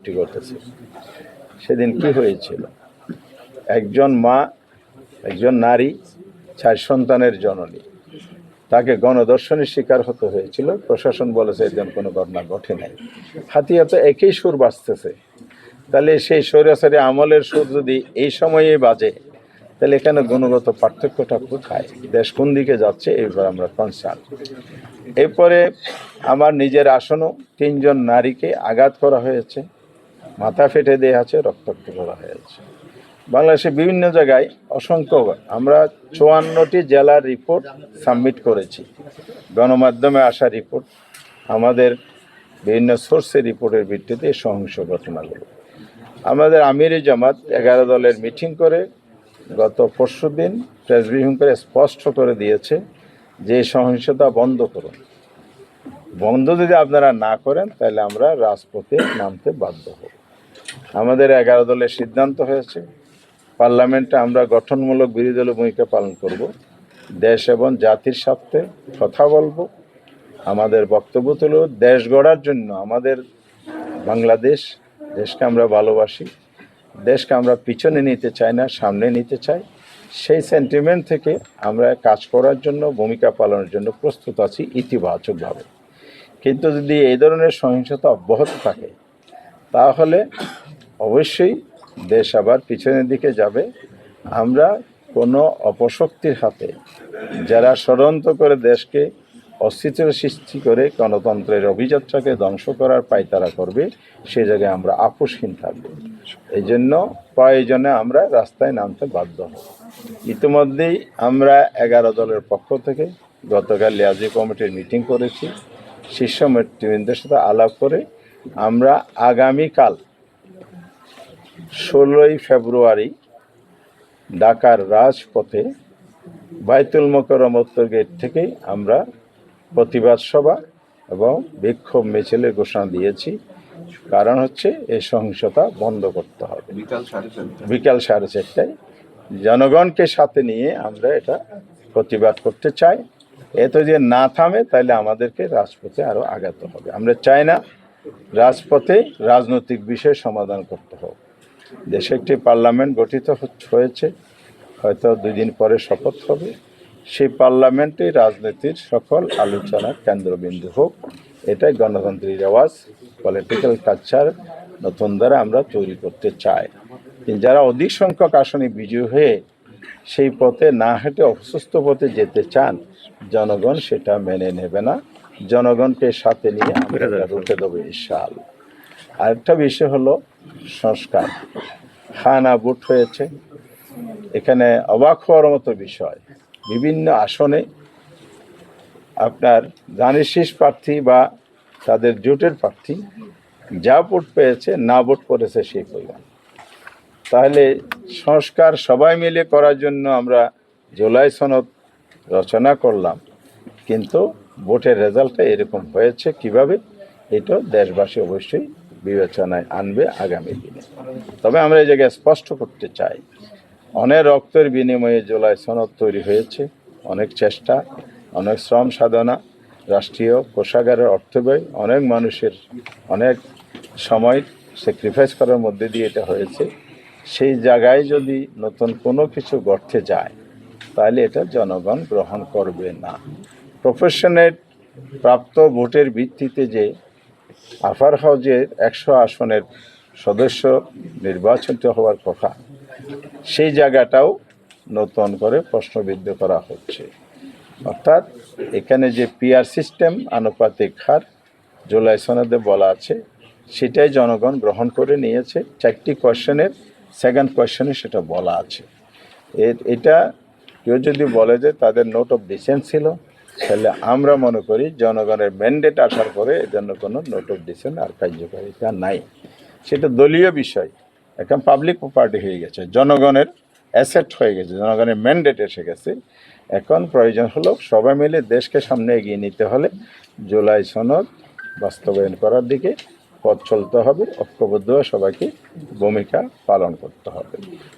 Duty করতেছে। সেদিন কি হয়েছিল, একজন মা, একজন নারী, 4 সন্তানের জননী, তাকে গণধর্ষণের শিকার হতে হয়েছিল। প্রশাসন বলেছে এরকম কোনো ঘটনা ঘটে নাই। হাতিয়া তো একই সুর বাজতেছে, তাহলে সেই স্বৈরাচারী আমলের সুর যদি এই সময়ে বাজে, তাহলে এখানে গুণগত পার্থক্যটা কোথায়, দেশ কোন দিকে যাচ্ছে, এইবার আমরা কনসার্ন। এরপরে আমার নিজের আসনও 3 জন নারীকে আঘাত করা হয়েছে, মাথা ফেটে দেওয়া আছে, রক্তাক্ত করা হয়েছে। বাংলাদেশে বিভিন্ন জায়গায় অসংখ্য, আমরা 54টি জেলার রিপোর্ট সাবমিট করেছি, গণমাধ্যমে আসা রিপোর্ট, আমাদের বিভিন্ন সোর্সের রিপোর্টের ভিত্তিতে এই সহিংস ঘটনাগুলো। আমাদের আমিরি জামাত 11 দলের মিটিং করে গত পরশুদিন প্রেস ব্রিফিং করে স্পষ্ট করে দিয়েছে যে সহিংসতা বন্ধ করুন। বন্ধ যদি আপনারা না করেন তাহলে আমরা রাজপথে নামতে বাধ্য হব। আমাদের 11 দলের সিদ্ধান্ত হয়েছে, পার্লামেন্টে আমরা গঠনমূলক বিরোধী দলের ভূমিকা পালন করব, দেশ এবং জাতির স্বার্থে কথা বলবো। আমাদের বক্তব্য হলো দেশ গড়ার জন্য, আমাদের বাংলাদেশ, দেশকে আমরা ভালোবাসি, দেশকে আমরা পিছনে নিতে চাই না, সামনে নিতে চাই। সেই সেন্টিমেন্ট থেকে আমরা কাজ করার জন্য, ভূমিকা পালনের জন্য প্রস্তুত আছি ইতিবাচকভাবে। কিন্তু যদি এই ধরনের সহিংসতা অব্যাহত থাকে তাহলে অবশ্যই দেশ আবার পিছনের দিকে যাবে। আমরা কোনো অপশক্তির হাতে, যারা ষড়যন্ত্র করে দেশকে অস্থিতির সৃষ্টি করে গণতন্ত্রের অভিযাত্রাকে ধ্বংস করার পায়তারা করবে, সে জায়গায় আমরা আপোষহীন থাকব। এই জন্য প্রয়োজনে আমরা রাস্তায় নামতে বাধ্য হব। ইতিমধ্যেই আমরা 11 দলের পক্ষ থেকে গতকাল লিয়াজি কমিটির মিটিং করেছি। শীর্ষ নেতৃবৃন্দের সাথে আলাপ করে আমরা আগামীকাল 16ই ফেব্রুয়ারি ঢাকার রাজপথে বাইতুল মোকাররম উত্তর গেট থেকে আমরা প্রতিবাদ সভা এবং বিক্ষোভ মিছিলের ঘোষণা দিয়েছি। কারণ হচ্ছে এই সহিংসতা বন্ধ করতে হবে। বিকাল 4:30টায় জনগণকে সাথে নিয়ে আমরা এটা প্রতিবাদ করতে চাই। এত যে না থামে তাহলে আমাদেরকে রাজপথে আরও আগাতে হবে। আমরা চাই না রাজপথে রাজনৈতিক বিষয় সমাধান করতে হবে। দেশে একটি পার্লামেন্ট গঠিত হয়েছে, হয়তো 2 দিন পরে শপথ হবে। সেই পার্লামেন্টে রাজনীতির সকল আলোচনার কেন্দ্রবিন্দু হোক, এটাই গণতান্ত্রিক রেওয়াজ, পলিটিক্যাল কালচার নতুন দ্বারা আমরা তৈরি করতে চাই। কিন্তু যারা অধিক সংখ্যক আসনে বিজয়ী হয়ে সেই পথে না হেঁটে অসুস্থ পথে যেতে চান, জনগণ সেটা মেনে নেবে না। জনগণকে সাথে নিয়ে আমরা রুখে দেবো ইনশাআল্লাহ। আরেকটা বিষয় হলো সংস্কার। খানা বুট হয়েছে, এখানে অবাক হওয়ার মতো বিষয়, বিভিন্ন আসনে আপনার ধানের শীষ প্রার্থী বা তাদের জোটের প্রার্থী যা ভোট পেয়েছে, না ভোট করেছে সেই পরিমাণ। তাহলে সংস্কার সবাই মিলে করার জন্য আমরা জুলাই সনদ রচনা করলাম, কিন্তু ভোটের রেজাল্টটা এরকম হয়েছে কিভাবে, এটা দেশবাসী অবশ্যই বিবেচনায় আনবে আগামী দিনে। তবে আমরা এই জায়গায় স্পষ্ট করতে চাই, অনেক রক্তের বিনিময়ে জুলাই সনদ তৈরি হয়েছে, অনেক চেষ্টা, অনেক শ্রম সাধনা, রাষ্ট্রীয় কোষাগারের অর্থ ব্যয়, অনেক মানুষের অনেক সময় স্যাক্রিফাইস করার মধ্যে দিয়ে এটা হয়েছে। সেই জায়গায় যদি নতুন কোনো কিছু গড়তে যায় তাহলে এটা জনগণ গ্রহণ করবে না। প্রফেশনের প্রাপ্ত ভোটের ভিত্তিতে যে আফার হাউজের 100 আসনের সদস্য নির্বাচিত হওয়ার কথা, সেই জায়গাটাও নতুন করে প্রশ্নবিদ্ধ করা হচ্ছে। অর্থাৎ এখানে যে পিআর সিস্টেম আনুপাতিক হার জুলাই সনদে বলা আছে, সেটাই জনগণ গ্রহণ করে নিয়েছে। 4টি কোয়েশ্চেনের সেকেন্ড কোয়েশ্চেনে সেটা বলা আছে। এটা কেউ যদি বলে যে তাদের নোট অফ ডিসেন্ট ছিল, তাহলে আমরা মনে করি জনগণের ম্যান্ডেট আসার পরে এর জন্য কোনো নোট অফ ডিসেন্ট আর কার্যকারিতা নাই। সেটা দলীয় বিষয়, এখন পাবলিক প্রপার্টি হয়ে গেছে, জনগণের অ্যাসেট হয়ে গেছে, জনগণের ম্যান্ডেট এসে গেছে। এখন প্রয়োজন হলো সবাই মিলে দেশকে সামনে এগিয়ে নিতে হলে জুলাই সনদ বাস্তবায়ন করার দিকে পথ চলতে হবে, ঐক্যবদ্ধ সবাইকে ভূমিকা পালন করতে হবে।